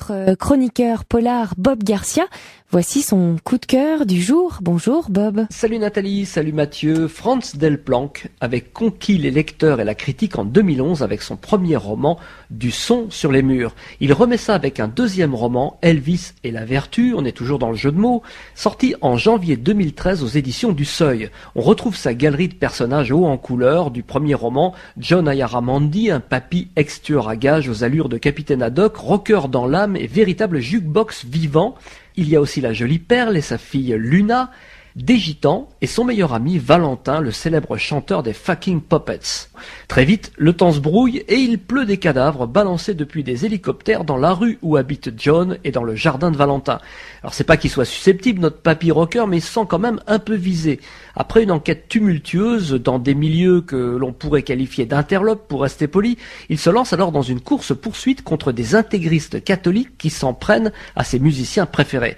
notre chroniqueur polar Bob Garcia. Voici son coup de cœur du jour. Bonjour Bob. Salut Nathalie, salut Mathieu. Franz Delplanck avait conquis les lecteurs et la critique en 2011 avec son premier roman Du son sur les murs. Il remet ça avec un deuxième roman, Elvis et la vertu, on est toujours dans le jeu de mots, sorti en janvier 2013 aux éditions du Seuil. On retrouve sa galerie de personnages hauts en couleur du premier roman, John Ayaramandi, un papy ex-tueur à gages aux allures de capitaine Haddock, rocker dans l'âme et véritable jukebox vivant. Il y a aussi la jolie Perle et sa fille Luna, des gitans et son meilleur ami Valentin, le célèbre chanteur des Fucking Puppets. Très vite, le temps se brouille et il pleut des cadavres balancés depuis des hélicoptères dans la rue où habite John et dans le jardin de Valentin. Alors c'est pas qu'il soit susceptible, notre papy rocker, mais il se sent quand même un peu visé. Après une enquête tumultueuse dans des milieux que l'on pourrait qualifier d'interlopes pour rester poli, il se lance alors dans une course-poursuite contre des intégristes catholiques qui s'en prennent à ses musiciens préférés.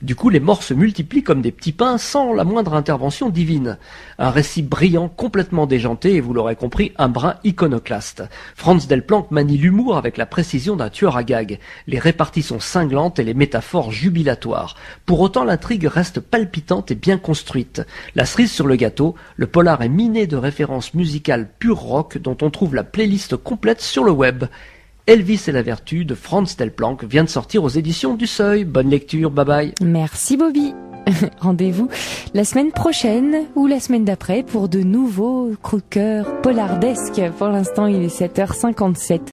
Du coup, les morts se multiplient comme des petits pains sans la moindre intervention divine. Un récit brillant, complètement déjanté et vous l'aurez compris, un brin iconoclaste. Franz Delplanck manie l'humour avec la précision d'un tueur à gags. Les réparties sont cinglantes et les métaphores jubilatoires. Pour autant, l'intrigue reste palpitante et bien construite. La cerise sur le gâteau, le polar est miné de références musicales pur rock dont on trouve la playlist complète sur le web. Elvis et la vertu de Franz Delplanck vient de sortir aux éditions du Seuil. Bonne lecture, bye bye. Merci Bobby. Rendez-vous la semaine prochaine ou la semaine d'après pour de nouveaux coups de cœur polardesques. Pour l'instant, il est 7h57.